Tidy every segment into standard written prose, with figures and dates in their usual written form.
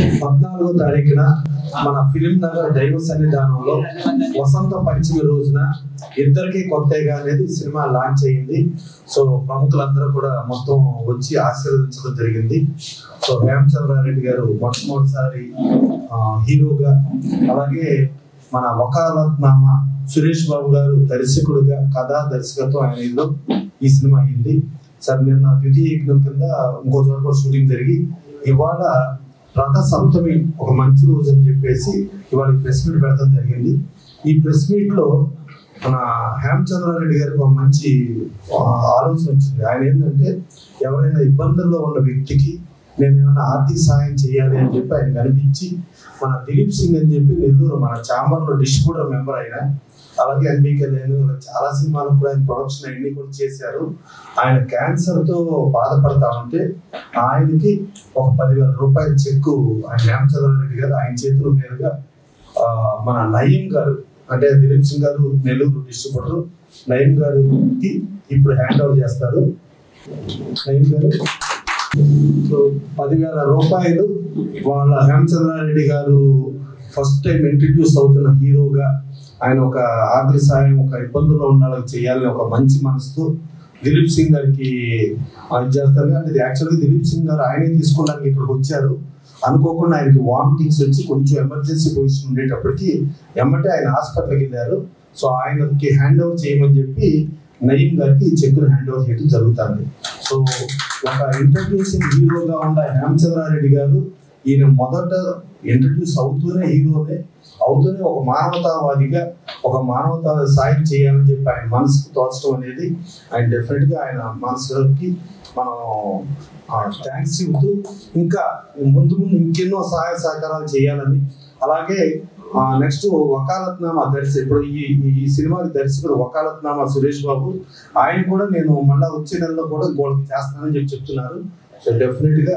14వ తారీఖున మన ఫిలిం నగర్ దైవ సన్నిధానంలో వసంత పంచమి రోజున ఇద్దరికి కొత్తగా అనేది సినిమా లాంచ్ అయ్యింది. సో ప్రముఖులందరూ కూడా మొత్తం వచ్చి ఆశీర్వదించడం జరిగింది. సో హేమచంద్రారెడ్డి గారు మొట్టమొదటిసారి హీరోగా, అలాగే మన వకాలత్నామా సురేష్ బాబు గారు దర్శకుడుగా కథా దర్శకత్వం ఆయన ఈ సినిమా అయింది. సార్ నిన్న ద్వితీయ యజ్ఞం కింద ఇంకో చోట షూటింగ్ జరిగి ఇవాళ రథ సప్తమి ఒక మంచి రోజు అని చెప్పేసి ఇవాళ ప్రెస్ మీట్ పెట్టడం జరిగింది. ఈ ప్రెస్ మీట్ లో మన హేమచంద్రారెడ్డి గారికి ఒక మంచి ఆలోచన వచ్చింది. ఆయన ఏంటంటే ఎవరైనా ఇబ్బందుల్లో ఉన్న వ్యక్తికి నేను ఏమైనా ఆర్థిక సహాయం చేయాలి అని చెప్పి ఆయన కనిపించి మన దిలీప్ సింగ్ అని చెప్పి నెల్లూరు మన ఛాంబర్ లో డిస్ట్రిబ్యూటర్ మెంబర్ అయిన, అలాగే ఎన్బికే నేను చాలా సినిమాలు కూడా ఆయన ప్రొడక్షన్ అన్ని కూడా చేశారు. ఆయన క్యాన్సర్ తో బాధపడతా ఉంటే ఆయనకి ఒక 10,000 రూపాయల చెక్కు ఆయన హేమచంద్రారెడ్డి గారు ఆయన చేతుల మీదుగా మన నయీం గారు, అంటే దిలీప్ సింగ్ గారు నెల్లూరు డిస్ట్రిబ్యూటర్, నయీం గారికి ఇప్పుడు హ్యాండ్ ఓవర్ చేస్తారు. నయీం గారు 10,000 రూపాయలు వాళ్ళ హేమచంద్రారెడ్డి గారు ఫస్ట్ టైం ఇంట్రడ్యూస్ అవుతున్న హీరోగా ఆయన ఒక ఆర్థిక సాయం ఒక ఇబ్బందుల్లో ఉన్న వాళ్ళకి చేయాలని ఒక మంచి మనసుతో దిలీప్ సింగ్ గారికి చేస్తారు. అంటే యాక్చువల్గా దిలీప్ సింగ్ గారు ఆయనే తీసుకోవడానికి ఇక్కడికి వచ్చారు. అనుకోకుండా ఆయనకి వామిటింగ్స్ వచ్చి కొంచెం ఎమర్జెన్సీ పొజిషన్ ఉండేటప్పటికి ఎమ్మటే ఆయన హాస్పిటల్కి వెళ్ళారు. సో ఆయనకి హ్యాండ్ ఓవర్ చేయమని చెప్పి నయీం గారికి చెక్కును హ్యాండ్ ఓవర్ చేయడం జరుగుతుంది. సో ఒక ఇంట్రడ్యూసింగ్ హీరోగా ఉన్న హేమచంద్రారెడ్డి గారు ఈయన మొదట ఇంట్రడ్యూస్ అవుతూనే హీరోనే అవుతూనే ఒక మానవతావాదిగా ఒక మానవతా సాయం చేయాలని చెప్పి ఆయన మనసుకు తోచడం అనేది ఆయన డెఫినెట్ గా ఆయన మనసుకి మనం థ్యాంక్స్ చెబుతూ ఇంకా ముందు ముందు ఇంకెన్నో సహాయ సహకారాలు చేయాలని, అలాగే నెక్స్ట్ వకాలత్నామా ఇప్పుడు ఈ సినిమాకి దర్శకుడు వకాలత్నామా సురేష్ బాబు, ఆయన కూడా నేను మళ్ళా వచ్చే నెలలో కూడా గోల్కి చేస్తానని చెప్పి చెప్తున్నారు. సో డెఫినెట్ గా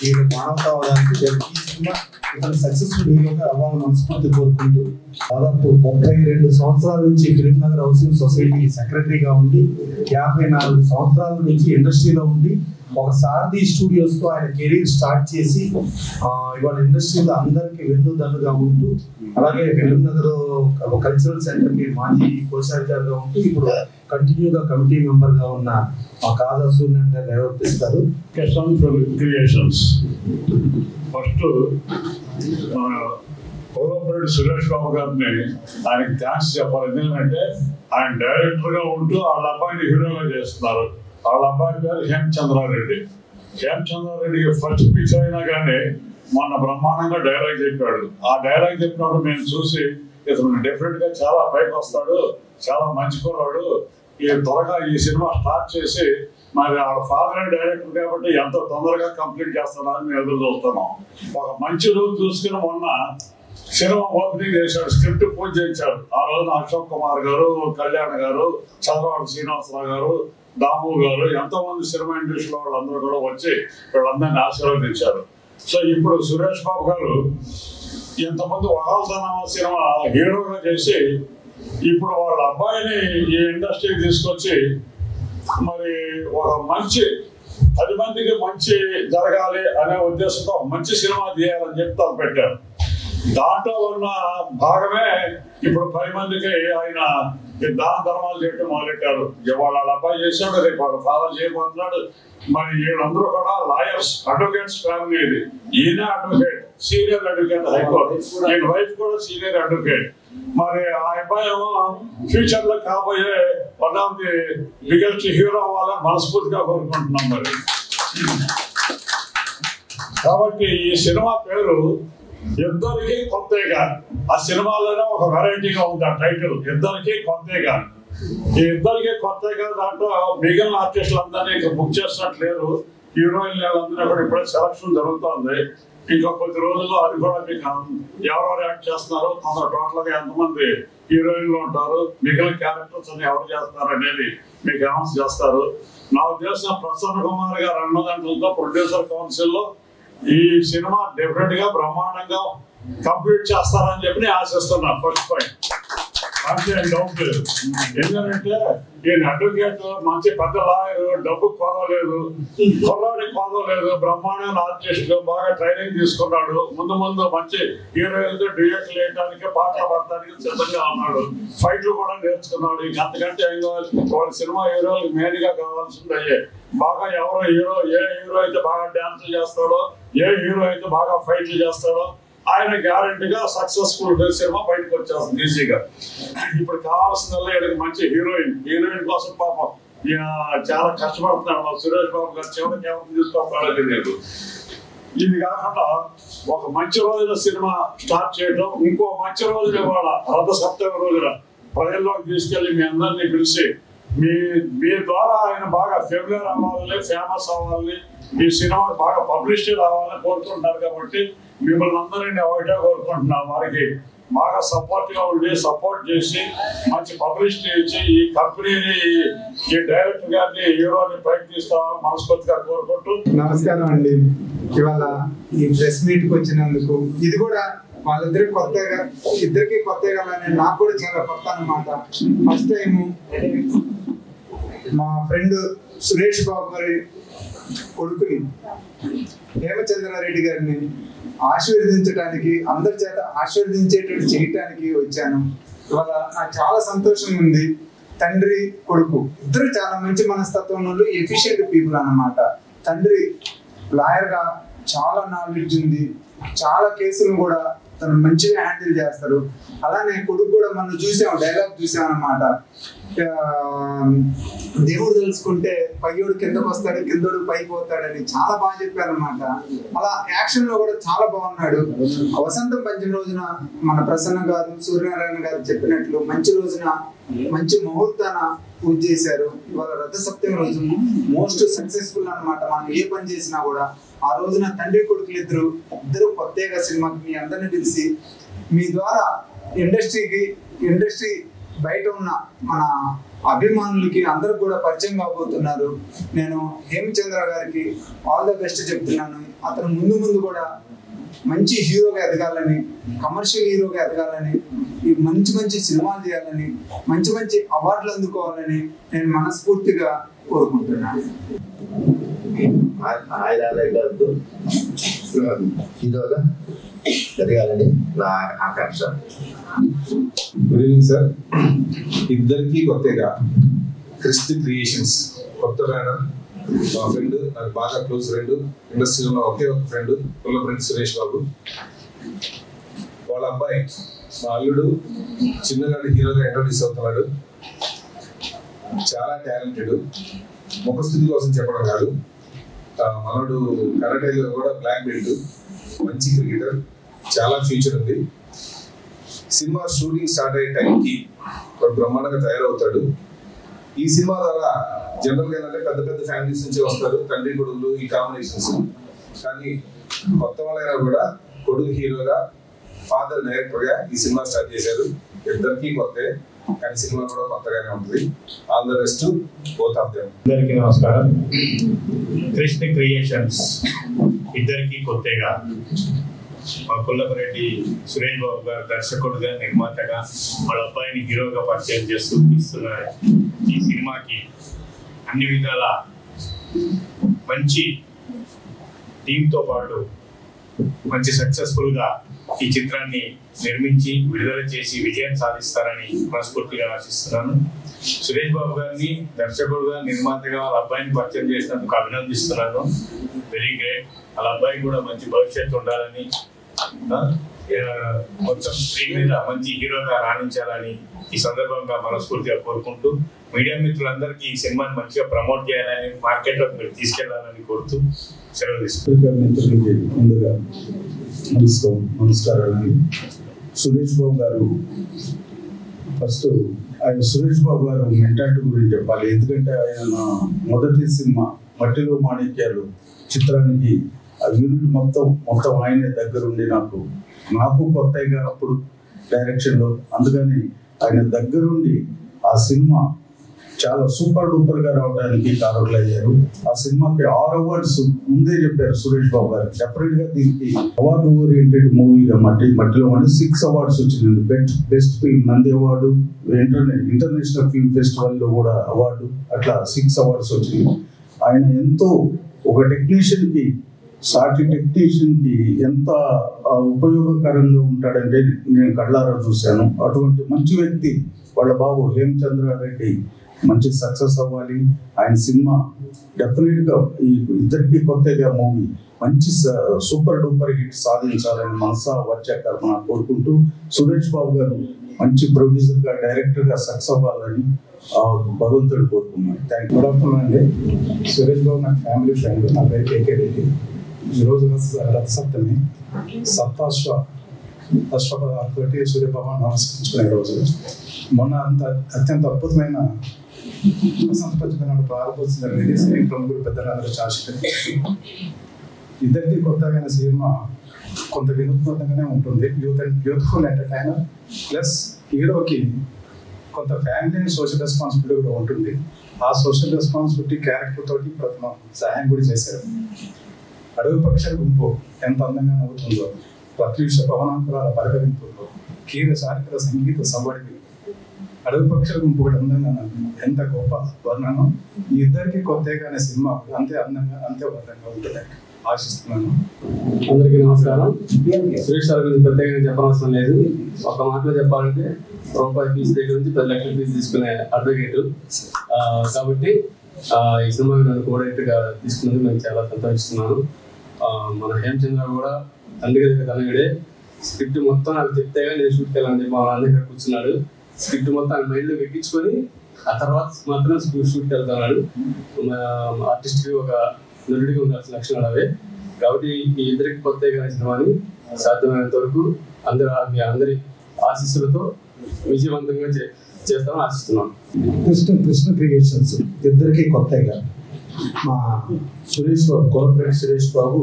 ఈ మానవతావాదానికి ఈ సినిమా ఇతను సక్సెస్ఫుల్ హీరోగా అవ్వాలని మనస్ఫూర్తి కోరుకుంటూ దాదాపు 32 సంవత్సరాల నుంచి ఫిలిం నగర్ హౌసింగ్ సొసైటీకి సెక్రటరీగా ఉండి 54 సంవత్సరాల నుంచి ఇండస్ట్రీలో ఉండి ఒక సారథి స్టూడియోస్ తో ఆయన కెరీర్ స్టార్ట్ చేసి ఇవాళ ఇండస్ట్రీలో అందరికి వెన్నుదన్నుగా ఉంటూ, అలాగే ఫిలిం నగర్ కల్చరల్ సెంటర్ కి మాజీ కోశాధికారిగా ఉంటూ ఇప్పుడు కంటిన్యూగా కమిటీ మెంబర్ గా ఉన్న మా కాదా సూర్యన్ గారు నిర్వర్తిస్తారు. క్రియేషన్స్ ఫస్ట్ కోలపరెడ్డి సురేష్ బాబు గారిని ఆయనకి థ్యాంక్స్ చెప్పాలి. ఎందుకంటే ఆయన డైరెక్టర్ గా ఉంటూ వాళ్ళ అబ్బాయిని హీరోగా చేస్తున్నారు. వాళ్ళ అబ్బాయి పేరు హేమచంద్రారెడ్డి. హేమచంద్రారెడ్డికి ఫస్ట్ పిక్చర్ అయినా కానీ మొన్న బ్రహ్మాండంగా డైలాగ్ చెప్పాడు. ఆ డైలాగ్ చెప్పినప్పుడు మేము చూసి ఇతను డెఫినెట్ గా చాలా పైకి వస్తాడు, చాలా మంచి కుర్రాడు, ఈ త్వరగా ఈ సినిమా స్టార్ట్ చేసి మరి వాళ్ళ ఫాదర్ డైరెక్టర్ కాబట్టి ఎంత తొందరగా కంప్లీట్ చేస్తాడని మేము ఎదురు చూస్తున్నాం. ఒక మంచి రోజు చూసుకుని మొన్న సినిమా ఓపెనింగ్ చేశాడు, స్క్రిప్ట్ పూజ చేయించాడు. ఆ రోజున అశోక్ కుమార్ గారు, కళ్యాణ్ గారు, చంద్రబాబు శ్రీనివాసరావు గారు, దాము గారు, ఎంతో మంది సినిమా ఇండస్ట్రీలో వాళ్ళందరూ కూడా వచ్చి వీళ్ళందరినీ ఆశీర్వదించారు. సో ఇప్పుడు సురేష్ బాబు గారు ఎంతమంది వకాలతనామా సినిమా హీరోగా చేసి ఇప్పుడు వాళ్ళ అబ్బాయిని ఈ ఇండస్ట్రీకి తీసుకొచ్చి మరి ఒక మంచి 10 మందికి మంచి జరగాలి అనే ఉద్దేశంతో మంచి సినిమా తీయాలని చెప్పి తలపెట్టారు. దాంట్లో ఉన్న భాగమే ఇప్పుడు 10 మందికి ఆయన దాన ధర్మాలు చేయడం మొదలెట్టారు. వాళ్ళ అబ్బాయి చేశాడు, రేపు వాళ్ళ ఫాదర్ చేయబోతున్నాడు. మరి వీళ్ళందరూ కూడా లాయర్స్, అడ్వకేట్స్ ఫ్యామిలీ. ఇది ఈయన అడ్వకేట్, సీనియర్ అడ్వకేట్ హైకోర్టు, ఈయన వైఫ్ కూడా సీనియర్ అడ్వకేట్. మరి ఆ అబ్బాయి ఫ్యూచర్ లో కాబోయే one of the biggest hero అవ్వాలని మనస్ఫూర్తిగా కోరుకుంటున్నాం. మరి కాబట్టి ఈ సినిమా పేరు ఇద్దరికి కొత్తగా, ఆ సినిమాలోనే ఒక వెరైటీగా ఉంది ఆ టైటిల్, ఇద్దరికి కొత్తగా. ఈ ఇద్దరికి కొత్తగా దాంట్లో మిగిలిన ఆర్టిస్టులు అందరినీ ఇంకా బుక్ చేసినట్లేరు. హీరోయిన్ వాళ్ళందరూ కూడా ఇప్పుడే సెలక్షన్ జరుగుతుంది. ఇంకా కొద్ది రోజుల్లో అది కూడా మీకు ఎవరెవరు యాక్ట్ చేస్తున్నారు, టోటల్ గా ఎంతమంది హీరోయిన్లు ఉంటారు, మిగిలిన క్యారెక్టర్స్ అని ఎవరు చేస్తారు అనేది మీకు అనౌన్స్ చేస్తారు. నా ఉద్దేశం ప్రసన్న కుమార్ గారు అన్నదాంట్లో ప్రొడ్యూసర్ కౌన్సిల్ లో ఈ సినిమా డెఫినెట్ గా బ్రహ్మాండంగా కంప్లీట్ చేస్తారని చెప్పి ఆశిస్తున్నా. ఫస్ట్ పాయింట్ అంటే డౌట్ లేదు. ఎందుకంటే ఈయన అడ్వకేట్, మంచి పెద్ద లాయర్, డబ్బు కోదలేదు, కుర్రాడికి కోదలేదు, బ్రహ్మాండమైన ఆర్టిస్ట్, బాగా ట్రైనింగ్ తీసుకున్నాడు. ముందు ముందు మంచి హీరోయిన్తో డ్యూయట్లు వేయడానికి, పాటలు పడడానికి సిద్ధంగా ఉన్నాడు. ఫైట్లు కూడా నేర్చుకున్నాడు. ఇంక అంతకంటే ఏం కావాలి? వాళ్ళ సినిమా హీరోలకు మెయిన్ గా కావాల్సిందే బాగా ఎవరో హీరో, ఏ హీరో అయితే బాగా డాన్సులు చేస్తాడో, ఏ హీరో అయితే బాగా ఫైట్లు చేస్తాడో ఆయన గ్యారంటీగా సక్సెస్ఫుల్ సినిమా బయటకు వచ్చేస్తుంది ఈజీగా. ఇప్పుడు కావాల్సిందల్లా మంచి హీరోయిన్ కోసం పాపం చాలా కష్టపడుతున్నాడు. సురేష్ బాబు గారు చివరికి ఎవరిని తీసుకోవాలి లేదు. ఇది కాకుండా ఒక మంచి రోజున సినిమా స్టార్ట్ చేయడం, ఇంకో మంచి రోజున ఇవాళ రథ సప్తమి రోజున ప్రజల్లోకి తీసుకెళ్లి మీ అందరినీ పిలిచి మీ ద్వారా ఆయన బాగా ఫెమిలియర్ అవ్వాలని, ఫేమస్ అవ్వాలని, ఈ సినిమా బాగా పబ్లిసిటీ రావాలని కోరుకుంటున్నారు. కాబట్టి మిమ్మల్ని అందరినీ ఒకటే కోరుకుంటున్నాం, వారికి బాగా సపోర్ట్ గా ఉండి సపోర్ట్ చేసి మంచి పబ్లిసిటీ ఇచ్చి ఈ కంపెనీని, ఈ డైరెక్టర్ గారిని, హీరోని పైకి తీసుకోవాలని మనస్ఫూర్తిగా కోరుకుంటూ. నమస్కారం అండి. ఇవాళ ఈ ప్రెస్ మీట్ కి వచ్చినందుకు, ఇది కూడా వాళ్ళిద్దరికి కొత్తగా, ఇద్దరికి కొత్తగా నాకు కూడా చాలా కొత్త అన్నమాట. ఫస్ట్ టైం మా ఫ్రెండ్ సురేష్ బాబు గారి కొడుకుని హేమచంద్రారెడ్డి గారిని ఆశీర్వదించడానికి, అందరి చేత ఆశీర్వదించేటట్టు చేయటానికి వచ్చాను. ఇవాళ నాకు చాలా సంతోషంగా ఉంది. తండ్రి కొడుకు ఇద్దరు చాలా మంచి మనస్తత్వం వాళ్ళు, ఎఫిషియెంట్ పీపుల్ అన్నమాట. తండ్రి లాయర్ గా చాలా నాలెడ్జ్ ఉంది, చాలా కేసులు కూడా తను మంచిగా హ్యాండిల్ చేస్తారు. అలానే కొడుకు కూడా మనం చూసాం, డైలాగ్ చూసాం అన్నమాట, దేవుడు తెలుసుకుంటే పైయోడు కిందకు వస్తాడు, కిందోడు పైకి పోతాడని చాలా బాగా చెప్పారు అనమాట. అలా యాక్షన్ లో కూడా చాలా బాగున్నాడు. వసంతం పంచమి రోజున మన ప్రసన్న గారు, సూర్యనారాయణ గారు చెప్పినట్లు మంచి రోజున మంచి ముహూర్తాన పూజ చేశారు. ఇవాళ రథ సప్తమి రోజు మోస్ట్ సక్సెస్ఫుల్ అన్నమాట. మనం ఏ పని చేసినా కూడా ఆ రోజున తండ్రి కొడుకులు ఇద్దరు కొత్తగా సినిమాకి మీ అందరినీ పిలిచి మీ ద్వారా ఇండస్ట్రీ బయట ఉన్న మన అభిమానులకి అందరూ కూడా పరిచయం కాబోతున్నారు. నేను హేమచంద్ర గారికి ఆల్ ద బెస్ట్ చెప్తున్నాను. అతను ముందు కూడా మంచి హీరోగా ఎదగాలని, కమర్షియల్ హీరోగా ఎదగాలని, ఈ మంచి సినిమాలు చేయాలని, మంచి అవార్డులు అందుకోవాలని నేను మనస్ఫూర్తిగా కోరుకుంటున్నాను. హీరోగా ఎదగాలని నా ఆకాంక్ష. Good evening sir. ఇద్దరికి కొత్తగా క్రిస్ట్ క్రియేషన్స్ కొత్త బ్యానర్. మా ఫ్రెండ్, నాకు బాగా క్లోజ్ ఫ్రెండ్, ఇండస్ట్రీలో ఉన్న ఒకే ఒక ఫ్రెండ్, పుల్ల ఫ్రెండ్ సురేష్ బాబు. వాళ్ళ అబ్బాయి మా అల్లుడు చిన్నగాడు హీరోగా ఇంట్రొడ్యూస్ అవుతున్నాడు. చాలా టాలెంటెడ్. ముఖస్థితి కోసం చెప్పడం కాదు, మనోడు కరాటేలో కూడా బ్లాక్ బెల్ట్, మంచి క్రికెటర్, చాలా ఫ్యూచర్ ఉంది. సినిమా షూటింగ్ స్టార్ట్ అయ్యే టైంకి వాడు బ్రహ్మాండంగా తయారవుతాడు. ఈ సినిమా ద్వారా జనరల్ గా ఏంటంటే పెద్ద ఫ్యామిలీస్ నుంచి వస్తారు తండ్రి కొడుకులు, ఈ కాంబినేషన్స్. కానీ కొత్త వాళ్ళైనా కూడా కొడుకు హీరోగా, ఫాదర్ డైరెక్టర్ గా ఈ సినిమా స్టార్ట్ చేశారు. ఇద్దరికి కొత్తే, కానీ సినిమా కూడా కొత్తగానే ఉంటుంది. All the best both of them. అందరికీ నమస్కారం. కృష్ణ క్రియేషన్స్ ఇద్దరికి కొత్తగా మా పుల్లపరెడ్డి సురేష్ బాబు గారు దర్శకుడుగా, నిర్మాతగా, వాళ్ళ అబ్బాయిని హీరోగా పరిచయం చేస్తూ ఇస్తున్న ఈ సినిమాకి అన్ని విధాల మంచి టీంతో పాటు మంచి సక్సెస్ఫుల్గా ఈ చిత్రాన్ని నిర్మించి విడుదల చేసి విజయం సాధిస్తారని మనస్ఫూర్తిగా ఆశిస్తున్నాను. సురేష్ బాబు గారిని దర్శకుడుగా, నిర్మాతగా వాళ్ళ అబ్బాయిని పరిచయం చేసినందుకు అభినందిస్తున్నాను. Very great. వాళ్ళ అబ్బాయి కూడా మంచి భవిష్యత్తు ఉండాలని, మొత్తం స్క్రీన్ మీద మంచి హీరోగా రాణించాలని ఈ సందర్భంగా మనస్ఫూర్తిగా కోరుకుంటూ, మీడియా మిత్రులందరికీ ఈ సినిమాని మంచిగా ప్రమోట్ చేయాలని, మార్కెట్లోకి మీరు తీసుకెళ్లాలని కోరుతూ సెలవు తీసుకుంటారు. ముందుగా నమస్కారాలండి. సురేష్ బాబు గారు, ఫస్ట్ ఆయన సురేష్ బాబు గారు మెంటాలిటీ గురించి చెప్పాలి. ఎందుకంటే ఆయన మొదటి సినిమా మట్టిలో మాణిక్యాలు చిత్రానికి ఆ యూనిట్ మొత్తం ఆయనే దగ్గరుండి నాకు కొత్తగా అప్పుడు డైరెక్షన్లో, అందుకని ఆయన దగ్గరుండి ఆ సినిమా చాలా సూపర్ డూపర్ గా రావడానికి కారకులు అయ్యారు. ఆ సినిమాకి 6 అవార్డ్స్ ముందే చెప్పారు సురేష్ బాబు గారు. సెపరేట్ గా దీనికి అవార్డు ఓరియంటెడ్ మూవీగా మట్టిలో 6 అవార్డ్స్ వచ్చింది. Best film Nandi award, international film festival లో కూడా అవార్డు, అట్లా 6 అవార్డ్స్ వచ్చింది. ఆయన ఎంతో ఒక టెక్నీషియన్ కి సాటి టెక్నీషియన్ కి ఎంత ఉపయోగకరంగా ఉంటాడంటే నేను కళ్ళారా చూశాను. అటువంటి మంచి వ్యక్తి వాళ్ళ బాబు హేమచంద్రారెడ్డి మంచి సక్సెస్ అవ్వాలి. ఆయన సినిమా డెఫినెట్ గా ఈ ఇద్దరికి కొత్తగా మూవీ మంచి సూపర్ డూపర్ హిట్ సాధించాలని మనసా వచ్చాకర్మ కోరుకుంటూ, సురేష్ బాబు గారు మంచి ప్రొడ్యూసర్ గా డైరెక్టర్ గా సక్సెస్ అవ్వాలని భగవంతుడు కోరుకున్నాను. Thank you. గుడ్ ఆఫ్టర్నూన్ అండి. సురేష్ బాబు నాకు ఫ్యామిలీ ఫ్రెండ్. నా పేరు కేకే రెడ్డి. ఈరోజు రథసప్తమి, అశ్వపదాలతోటి సూర్యభగవాన్ నమస్కరించుకునే రోజు. మొన్న అత్యంత అద్భుతమైన వసంత పంచమి ప్రారంభోత్సవం జరిగింది. సినీ ప్రముఖులు పెద్దలందరూ చార్జ్. ఇద్దరికి కొత్తగా సినిమా కొంత వినూత్నంగానే ఉంటుంది. యూత్ఫుల్ ఎంటర్టైనర్ ప్లస్ హీరోకి కొంత ఫ్యామిలీ అండ్ సోషల్ రెస్పాన్సిబిలిటీ కూడా ఉంటుంది. ఆ సోషల్ రెస్పాన్సిబిలిటీ క్యారెక్టర్ తోటి ప్రథమ సహాయం కూడా చేశారు. అడవి పక్షుల గుంపు ఎంత అందంగా నవ్వుతుందో, ప్రత్యూష పవనాంతరాల పలకరింపుల్లో, కీర చారిత్ర సంగీత సవ్వడికి అడవి పక్షుల గుంపు కూడా అందంగా ఎంత గొప్ప వర్ణనం. ఈ ఇద్దరికి కొత్తగా అనే సినిమా అంతే అందంగా అంతే వర్ణంగా ఉంటుందని ఆశిస్తున్నాను. అందరికీ నమస్కారం. సురేష్ సార్ గురించి ప్రత్యేకంగా చెప్పనవసరం లేదు. ఒక మాటలో చెప్పాలంటే రూపాయి ఫీజు దగ్గర నుంచి 10 లక్షల ఫీజు తీసుకునే అడ్వకేటు. కాబట్టి ఈ సినిమా నన్ను కోడైరెక్టర్గా తీసుకున్నందుకు నేను చాలా సంతోషిస్తున్నాను. మన హేమచంద్ర కూడా తండ్రి దగ్గర తనయుడే. స్క్రిప్ట్ మొత్తం నాకు చెప్తేగా నేను షూట్కి వెళ్ళాలని చెప్పి వాళ్ళ దగ్గర కూర్చున్నాడు. స్క్రిప్ట్ మొత్తం ఆయన మైండ్లో ఎక్కించుకొని ఆ తర్వాత మాత్రం షూట్కి వెళ్తున్నాడు. ఆర్టిస్ట్కి ఒక నరుడిగా ఉండాల్సిన లక్షణాలు అవే. కాబట్టి ఈ ఇద్దరికి కొత్తగా సినిమాని సాధ్యమైనంత వరకు మీ అందరి ఆశీస్సులతో విజయవంతంగా చేస్తామని ఆశిస్తున్నాను. కృష్ణ క్రియేషన్స్ ఇద్దరికి కొత్తగా మా సురేష్ బాబు, కోఆపరేట్ సురేష్ బాబు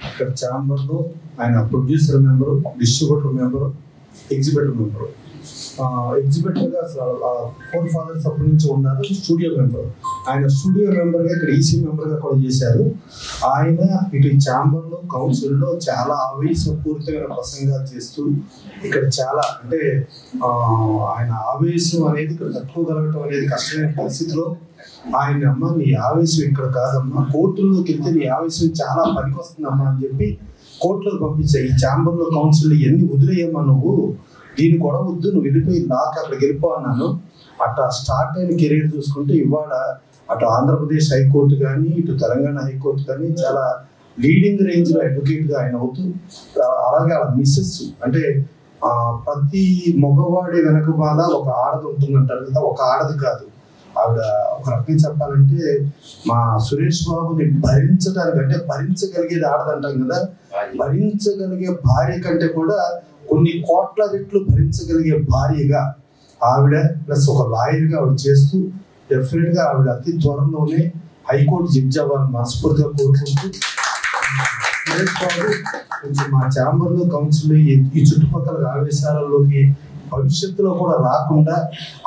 ఇక్కడ ఛాంబర్లో ఆయన producer member, distributor member, exhibitor member. ఎగ్జిబిటర్గా 4 ఫాదర్స్ అప్పటి నుంచి ఉన్నారు. స్టూడియో మెంబర్, ఆయన స్టూడియో మెంబర్గా ఇక్కడ ఈసీ మెంబర్గా కూడా చేశారు. ఆయన ఇటు ఛాంబర్లో కౌన్సిల్లో చాలా ఆవేశపూరితమైన ప్రసంగాలు చేస్తూ ఇక్కడ చాలా అంటే ఆయన ఆవేశం అనేది ఇక్కడ తట్టుకోగలగటం అనేది కష్టమైన పరిస్థితిలో ఆయన అమ్మ నీ ఆవేశం ఇక్కడ కాదమ్మా, కోర్టుల్లోకి వెళ్తే నీ ఆవేశం చాలా పనికొస్తుందమ్మా అని చెప్పి కోర్టులోకి పంపించాయి. ఈ ఛాంబర్లో కౌన్సిల్లో ఎన్ని వదిలేయమ్మా, నువ్వు దీన్ని కూడా వద్దు, నువ్వు వెళ్ళిపోయి నాకు అక్కడికి వెళ్ళిపో అన్నాను. అట్లా స్టార్ట్ అయిన కెరీర్ చూసుకుంటే ఇవాళ అటు ఆంధ్రప్రదేశ్ హైకోర్టు కానీ ఇటు తెలంగాణ హైకోర్టు కానీ చాలా లీడింగ్ రేంజ్లో అడ్వకేట్గా ఆయన అవుతూ, అలాగే అలా మిస్సెస్ అంటే ప్రతి మగవాడి వెనక బాల ఒక ఆడది ఉంటుందంటారు కదా, ఒక ఆడది కాదు ఆవిడ. ఒక రకంగా చెప్పాలంటే మా సురేష్ బాబుని భరించడానికి అంటే భరించగలిగేది ఆడదంటాం కదా, భరించగలిగే భార్య కంటే కూడా కొన్ని కోట్ల రెట్లు భరించగలిగే భార్యగా ఆవిడ ప్లస్ ఒక లాయర్గా ఆవిడ చేస్తూ డెఫినెట్గా ఆవిడ అతి త్వరలోనే హైకోర్టు జడ్జి అవ్వాలని మనస్ఫూర్తిగా కోరుకుంటూ, సురేష్ బాబు కొంచెం మా ఛాంబర్లో కౌన్సిల్ ఈ చుట్టుపక్కల ఆవేశాలలోకి భవిష్యత్తులో కూడా రాకుండా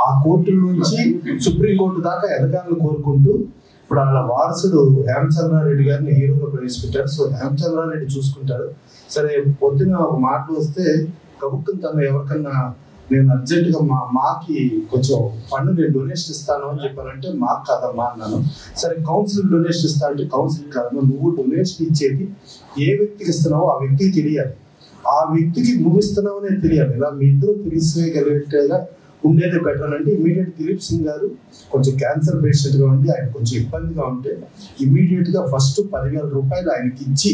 ఆ కోర్టుల నుంచి సుప్రీంకోర్టు దాకా ఎదగాలని కోరుకుంటూ, ఇప్పుడు వాళ్ళ వారసుడు హేమచంద్రారెడ్డి గారిని హీరోగా ప్రవేశపెట్టారు. సో హేమచంద్రారెడ్డి చూసుకుంటారు. సరే పొద్దున ఒక మాటలు వస్తే గబుక్కుని తను ఎవరికన్నా నేను అర్జెంటుగా మాకి కొంచెం ఫండ్ నేను డొనేషన్ ఇస్తాను అని చెప్పానంటే మాకు కాదమ్మా అన్నాను. సరే కౌన్సిల్ డొనేషన్ ఇస్తా అంటే కౌన్సిల్ కాదమ్మా, నువ్వు డొనేషన్ ఇచ్చేది ఏ వ్యక్తికి ఇస్తున్నావో ఆ వ్యక్తికి తెలియాలి, ఆ వ్యక్తికి నువ్వు ఇస్తున్నావు అనేది తెలియాలి. ఇలా మీ ఇద్దరు తెలిసేయగలిగేట్టుగా ఉండేది బెటర్ అంటే ఇమీడియట్ దిలీప్ సింగ్ గారు కొంచెం క్యాన్సర్ పేషెంట్గా ఉండి ఆయన కొంచెం ఇబ్బందిగా ఉంటే ఇమీడియట్గా ఫస్ట్ 10,000 రూపాయలు ఆయనకి ఇచ్చి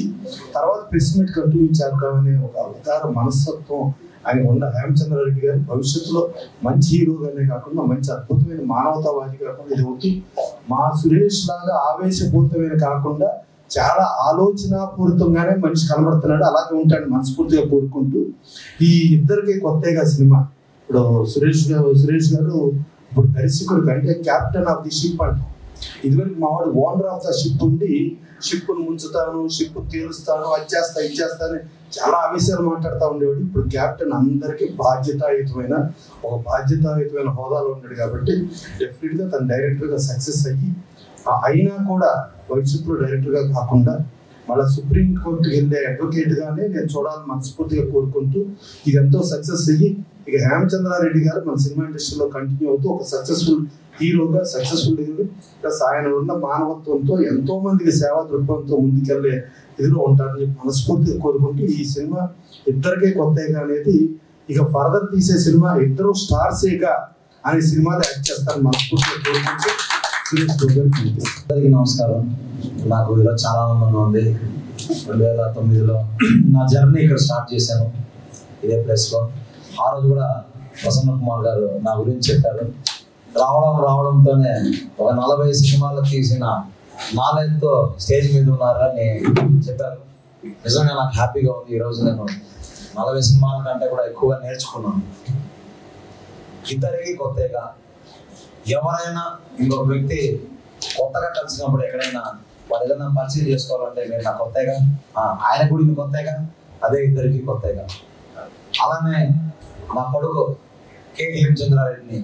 తర్వాత ప్రెస్ మీట్ కంటిన్యూ చేద్దామనే ఒక అవతార మనస్తత్వం ఆయన ఉన్న హేమచంద్రారెడ్డి గారు భవిష్యత్తులో మంచి హీరోగానే కాకుండా మంచి అద్భుతమైన మానవతావాది కాకుండా ఇది ఒకటి మా సురేష్ లాగా ఆవేశపూరితమైన కాకుండా చాలా ఆలోచనాపూరితంగానే మనిషి కనబడుతున్నాడు, అలాగే ఉంటాడు మనస్ఫూర్తిగా కోరుకుంటూ. ఈ ఇద్దరికి కొత్తగా సినిమా ఇప్పుడు సురేష్ గారు ఇప్పుడు దర్శకుడికి అంటే క్యాప్టెన్ ఆఫ్ ది షిప్ అంటాం. ఇదివరకు మావాడు ఓనర్ ఆఫ్ ద షిప్ ఉండి షిప్ను ముంచుతాను, షిప్ తీరుస్తాను, అది చేస్తా ఇది చేస్తాను చాలా ఆవేశాలు మాట్లాడుతూ ఉండేవాడు. ఇప్పుడు క్యాప్టెన్ అందరికీ బాధ్యతాయుతమైన హోదాలో ఉన్నాడు కాబట్టి డెఫినెట్గా తను డైరెక్టర్గా సక్సెస్ అయ్యి అయినా కూడా భవిష్యత్తులో డైరెక్టర్గా కాకుండా మళ్ళీ సుప్రీంకోర్టుకి వెళ్ళే అడ్వకేట్గానే నేను చూడాలని మనస్ఫూర్తిగా కోరుకుంటూ ఇదంతా సక్సెస్ అయ్యి ఇక హేమచంద్రారెడ్డి గారు మన సినిమా ఇండస్ట్రీలో కంటిన్యూ అవుతూ ఒక సక్సెస్ఫుల్ హీరోగా సక్సెస్ఫుల్ హీరో ప్లస్ ఆయన ఉన్న మానవత్వంతో ఎంతో మందికి సేవా దృక్పథంతో ముందుకెళ్లే ఇదిలో ఉంటారని చెప్పి మనస్ఫూర్తిగా కోరుకుంటూ ఈ సినిమా ఇద్దరికే కొత్తగా అనేది ఇక ఫర్దర్ తీసే సినిమా ఇద్దరు స్టార్సేగా అనే సినిమాలో యాక్ట్ చేస్తారని మనస్ఫూర్తిగా కోరుకుంటూ అందరికీ నమస్కారం. నాకు ఈరోజు చాలా ఆనందంగా ఉంది. 2009లో నా జర్నీ ఇక్కడ స్టార్ట్ చేశాను ఇదే ప్లేస్లో. ఆ రోజు కూడా ప్రసన్న కుమార్ గారు నా గురించి చెప్పారు. రావడంతోనే ఒక 40 సినిమాలు తీసిన నాలెడ్జ్తో స్టేజ్ మీద ఉన్నారని చెప్పారు. నిజంగా నాకు హ్యాపీగా ఉంది. ఈరోజు నేను 40 సినిమాల కంటే కూడా ఎక్కువగా నేర్చుకున్నాను. ఇద్దరికి కొత్తగా ఎవరైనా ఇంకొక వ్యక్తి కొత్తగా కలిసినప్పుడు ఎక్కడైనా వాడు ఏదైనా పరిచయం చేసుకోవాలంటే నేను నా కొత్తగా, ఆయన కూడా ఇంక కొత్తగా, అదే ఇద్దరికి కొత్తగా. అలానే నా కొడుకు కె హేమచంద్రారెడ్డిని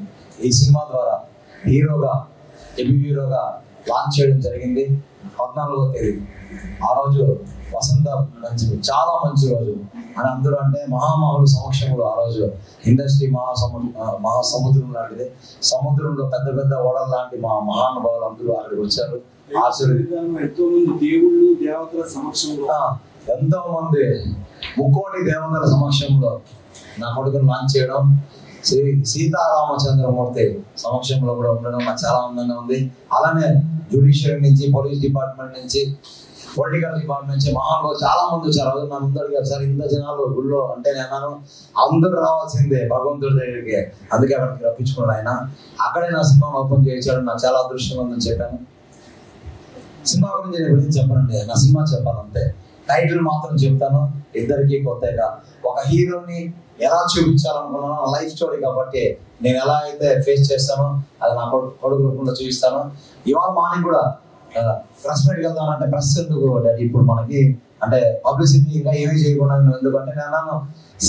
ఈ సినిమా ద్వారా డెబ్యూ హీరోగా లాంచ్ చేయడం జరిగింది 14వ తేదీ. ఆ రోజు వసంత పంచమి, చాలా మంచి రోజు అని అందరూ అంటే మహామహుల సమక్షంలో ఆ రోజు ఇండస్ట్రీ మహాసముద్రం లాంటిది. సముద్రంలో పెద్ద పెద్ద ఓడల లాంటి మా మహానుభావులు అందరూ అక్కడికి వచ్చారు. ఎంతో మంది దేవుళ్ళు దేవతల సమక్షంలో, ఎంతో మంది 3 కోటి దేవతల సమక్షంలో నా కొడుకును లాంచ్ చేయడం, శ్రీ సీతారామచంద్రమూర్తి సమక్షంలో కూడా ఉండడం నాకు చాలా ఆనందంగా ఉంది. అలానే జ్యుడిషియరీ నుంచి, పోలీస్ డిపార్ట్మెంట్ నుంచి, పొలిటికల్ డిపార్ట్మెంట్ నుంచి మహానుభావులు చాలా మంది వచ్చారు. నా ముందు అడిగారు, సార్ ఇంత జనాలు గుళ్ళో అంటే నేను అందరూ రావాల్సిందే భగవంతుడి దగ్గరికి, అందుకే అక్కడికి రప్పించుకున్నాడు ఆయన. అక్కడే నా సినిమా ఓపెన్ చేయించాడు. నాకు చాలా అదృష్టంగా ఉందని చెప్పాను. సినిమా గురించి నేను గురించి చెప్పనండి, నా సినిమా చెప్పాలంటే టైటిల్ మాత్రం చెప్తాను. ఇద్దరికి కొత్తగా ఒక హీరోని ఎలా చూపించాలనుకున్నానో లైఫ్ స్టోరీ కాబట్టి నేను ఎలా అయితే ఫేస్ చేస్తానో అది నా కొడుకు రూపంలో చూపిస్తాను. ఇవాళ మార్నింగ్ కూడా ప్రెస్ మీట్కి వెళ్తానంటే ప్రెస్ ఎందుకు డాడీ ఇప్పుడు మనకి అంటే పబ్లిసిటీ ఇంకా ఏమీ చేయకుండా, ఎందుకంటే నేను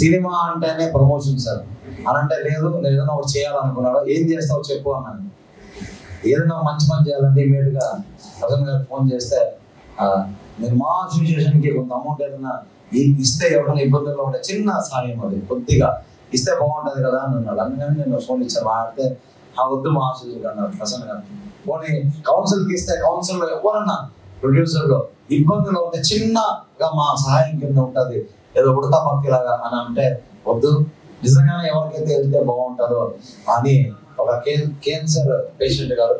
సినిమా అంటేనే ప్రమోషన్ సార్ అని అంటే లేదు, నేను ఏదైనా ఒకటి చేయాలనుకున్నాడు. ఏం చేస్తావు చెప్పు అన్నాను. ఏదైనా మంచి పని చేయాలంటే ఇమీడియట్గా ప్రసన్న గారికి ఫోన్ చేస్తే నేను మా అసోసియేషన్కి కొంత అమౌంట్ ఏదైనా ఇస్తే ఎవరైనా ఇబ్బందుల్లో ఉంటే చిన్న సాయం అది కొద్దిగా ఇస్తే బాగుంటుంది కదా అని అన్నాడు. అందుకని నేను ఫోన్ ఇచ్చాను. మాట్లాడితే వద్దు మా అసోసియేషన్ అన్నారు ప్రసన్న గారు. పోనీ కౌన్సిల్కి ఇస్తే కౌన్సిల్లో ఎవరన్నా ప్రొడ్యూసర్లో ఇబ్బందులు ఉంటే చిన్నగా మా సహాయం కింద ఉంటుంది, ఏదో ఉడతా భక్తిలాగా అని అంటే వద్దు, నిజంగానే ఎవరికైతే వెళ్తే బాగుంటుందో అని ఒక క్యాన్సర్ పేషెంట్ గారు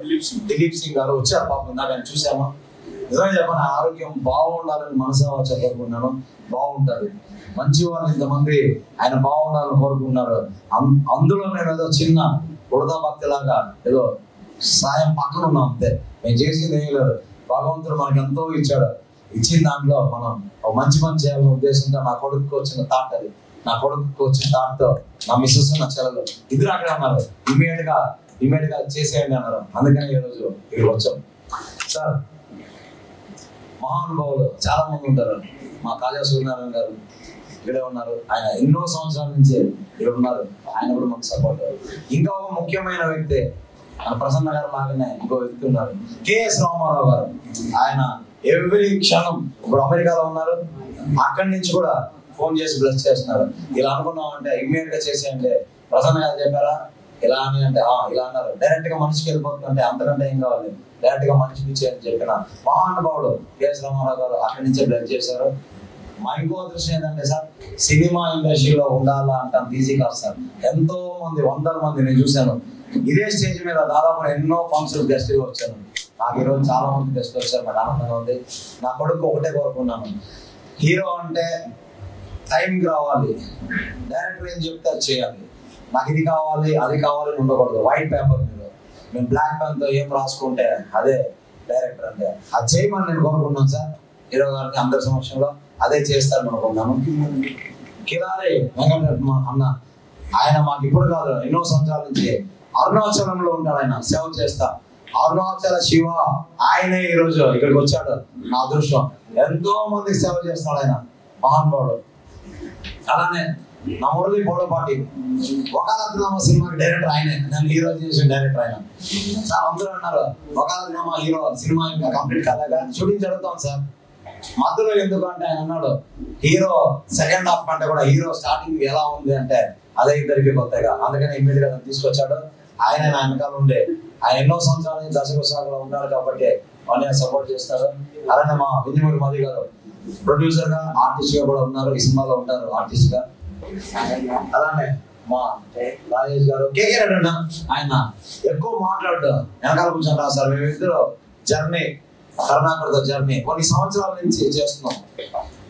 దిలీప్ సింగ్ గారు వచ్చారు. పాపం నాకు ఆయన చూసామా, నిజంగా చెప్పాను ఆరోగ్యం బాగుండాలని మనసావా చెప్పనుకున్నాను. బాగుంటుంది, మంచి వాళ్ళు ఇంతమంది ఆయన బాగుండాలని కోరుకున్నారు. అందులో నేను ఏదో చిన్న ఉడతా భక్తిలాగా ఏదో సాయం పక్కన ఉన్నాం అంతే. నేను చేసింది ఏం లేదు. భగవంతుడు మనకి ఎంతో ఇచ్చాడు. ఇచ్చిన దాంట్లో మనం ఒక మంచి పని చేయాలనే ఉద్దేశంతో నా కొడుకు వచ్చిన థాట్ అది. నా కొడుకు వచ్చిన థాట్తో నా మిస్సెస్ నా చెల్లెలు ఇద్దరు అక్కడే ఉన్నారు. ఇమీడియట్ గా చేసేయండి అన్నారు. అందుకని ఈరోజు ఇక్కడ వచ్చాం. సార్ మహానుభావులు చాలా మంది ఉంటారు. మా కాళా సూర్యనారాయణ గారు ఇక్కడే ఉన్నారు. ఆయన ఎన్నో సంవత్సరాల నుంచి ఇక్కడ ఉన్నారు. ఆయన కూడా మాకు సపోర్ట్. ఇంకా ఒక ముఖ్యమైన వ్యక్తి మన ప్రసన్న గారు లాగానే ఇంకో వ్యక్తి ఉన్నారు, కెఎస్ రామారావు గారు. ఆయన ఎవ్రీ క్షణం ఇప్పుడు అమెరికాలో ఉన్నారు. అక్కడి నుంచి కూడా ఫోన్ చేసి బ్లెస్ చేస్తున్నారు. ఇలా అనుకున్నామంటే ఇమ్మీడియట్ గా చేసేయండి. ప్రసన్న గారు చెప్పారా ఇలా అని అంటే ఇలా అన్నారు. డైరెక్ట్ గా మనిషికి వెళ్ళిపోతుందంటే అంతకంటే ఏం కావాలి, డైరెక్ట్ గా మనిషికి ఇచ్చేయని చెప్పిన మహానుభావుడు కెఎస్ రామారావు గారు అక్కడి నుంచే బ్లెస్ చేశారు. మా ఇంకో దృష్టి ఏంటంటే సార్, సినిమా ఇండస్ట్రీలో ఉండాలా అంటే అంత ఈజీ కాదు సార్. ఎంతో మంది 100 మంది నేను చూశాను. ఇదే స్టేజ్ మీద దాదాపు ఎన్నో ఫంక్షన్స్ గెస్ట్గా వచ్చాను. నాకు ఈరోజు చాలా మంది గెస్ట్లు వచ్చారు. నాకు ఆనందంగా ఉంది. నా కొడుకు ఒకటే కోరుకున్నాను, హీరో అంటే టైంకి రావాలి, డైరెక్టర్ ఏం చెప్తే అది చేయాలి. నాకు ఇది కావాలి అది కావాలని ఉండకూడదు. వైట్ పేపర్ మీద మేము బ్లాక్ పెన్తో ఏం రాసుకుంటే అదే డైరెక్టర్ అంటే అది చేయమని నేను కోరుకున్నాను సార్. హీరో గారిని అందరి సమక్షంలో అదే చేస్తారని అనుకున్నాను. కిలారి వెంకటరత్న అన్న ఆయన మాకు ఇప్పుడు కాదు ఎన్నో సంవత్సరాల నుంచి అరుణాచలంలో ఉంటాడు. ఆయన సేవ చేస్తా అరుణాచల శివ ఆయనే ఈరోజు ఇక్కడికి వచ్చాడు. నా అదృష్టం. ఎంతో మందికి సేవ చేస్తాడు ఆయన మహానుభావుడు. అలానే నా మురళి బోడపాటి వకాలత్నామా సినిమాకి డైరెక్టర్ ఆయనే, నేను హీరో చేసిన డైరెక్టర్ ఆయన. సార్ అందరూ అన్నారు వకాలత్నామా హీరో సినిమా ఇంకా కంప్లీట్ కాలేగా, షూటింగ్ జరుగుతాం సార్. మధ్యలో ఎందుకు అంటే ఆయన అన్నాడు హీరో సెకండ్ హాఫ్ కంటే కూడా హీరో స్టార్టింగ్ ఎలా ఉంది అంటే అదే ఇద్దరికి కొత్తగా, అందుకని ఇమ్మీడియట్ గా తీసుకొచ్చాడు. ఆయన నా వెనకాల ఉండే, ఆయన ఎన్నో సంవత్సరాల నుంచి దర్శకశాఖలో ఉన్నాడు కాబట్టి వాళ్ళని సపోర్ట్ చేస్తారు. అలానే మా విజయమూరి మధు గారు ప్రొడ్యూసర్ గా, ఆర్టిస్ట్ గా కూడా ఉన్నారు, ఈ సినిమాలో ఉంటారు ఆర్టిస్ట్ గా. అలానే మా రాజేష్ గారు, కేకే రెడ్డి అన్న, ఆయన ఎక్కువ మాట్లాడు వెనకాల కూర్చొని రాశారు. మేమిద్దరు జర్నీ, కరుణాకర్తో జర్నీ కొన్ని సంవత్సరాల నుంచి చేస్తున్నాం.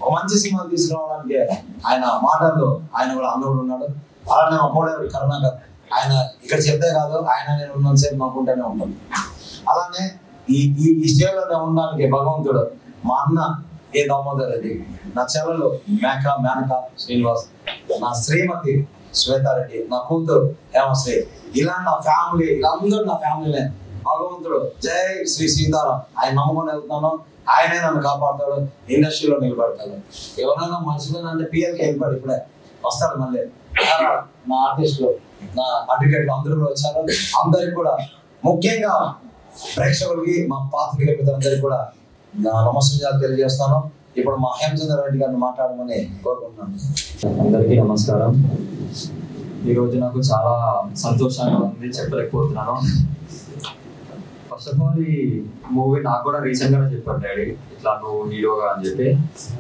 ఒక మంచి సినిమా తీసుకురావడానికి ఆయన మాటల్లో ఆయన కూడా అందరూ ఉన్నాడు. అలానే మా కోడేరు కరుణాకర్, ఆయన ఇక్కడ చెప్తే కాదు, ఆయన నేను ఉన్నంతసేపు మాకుంటూనే ఉంటాను. అలానే ఈ స్టేజ్లో ఉండడానికి భగవంతుడు మా అన్న ఏ దామోదర్ రెడ్డి, నా చెల్లెలు మేనక శ్రీనివాస్, నా శ్రీమతి శ్వేతారెడ్డి, నా కూతురు హేమశ్రీ, ఇలా నా ఫ్యామిలీ, వీళ్ళందరూ నా ఫ్యామిలీనే. భగవంతుడు జై శ్రీ సీతారాం, ఆయన నమ్ముకొని వెళ్తున్నాను. ఆయనే నన్ను కాపాడుతాడు, ఇండస్ట్రీలో నిలబడతాడు. ఎవరైనా మర్చిపోయినంటే పిఎల్కి వెళ్ళిపోయాడు, ఇప్పుడే వస్తాడు మళ్ళీ. నా ఆర్టిస్టులు, నా అడ్వకేట్లు అందరూ కూడా వచ్చారు. అందరికి కూడా ముఖ్యంగా ప్రేక్షకులకి, మా పాత్రికేయులందరికీ కూడా నా నమస్కారాలు తెలియజేస్తాను. ఇప్పుడు మా హేమచంద్ర రెడ్డి గారిని మాట్లాడమని కోరుకుంటున్నాను. అందరికీ నమస్కారం. ఈరోజు నాకు చాలా సంతోషంగా ఉంది, చెప్పలేకపోతున్నాను. ఫస్ట్ ఆఫ్ ఆల్ ఈ మూవీ నాకు కూడా రీసెంట్ గానే చెప్పాడు డాడీ, ఇట్లా నువ్వు హీరోగా అని చెప్పి.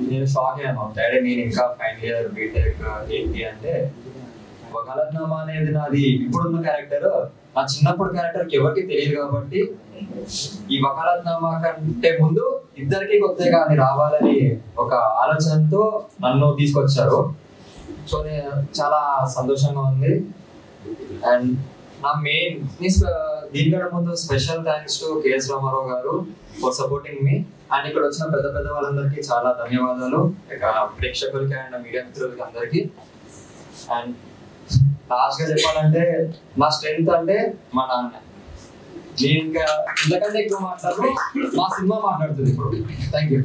నేను షాక్ అయ్యాను, డాడీ నేను ఇంకా ఫైనల్ ఇయర్ బీటెక్ ఏంటి అంటే, వకాలత్నామా అనేది నాది ఇప్పుడున్న క్యారెక్టర్, నా చిన్నప్పుడు క్యారెక్టర్కి ఎవరికి తెలియదు కాబట్టి ఈ వకాలత్నామా కంటే ముందు ఇద్దరికి కొత్తగా అని రావాలని ఒక ఆలోచనతో నన్ను తీసుకొచ్చారు. సో నేను చాలా సంతోషంగా ఉంది. అండ్ నా మెయిన్ దీనికంటే ముందు special thanks to KS Ramarao గారు ఫర్ సపోర్టింగ్ మీ. అండ్ ఇక్కడ వచ్చిన పెద్ద పెద్ద వాళ్ళందరికీ చాలా ధన్యవాదాలు, ఇక ప్రేక్షకులకి అండ్ మీడియా మిత్రులకి అందరికీ. అండ్ లాస్ట్ గా చెప్పాలంటే మా స్ట్రెంగ్త్ అంటే మా నాన్న. నేను ఇంకా ఇంతకంటే ఎక్కువ మాట్లాడు, మా సినిమా మాట్లాడుతుంది ఇప్పుడు. Thank you.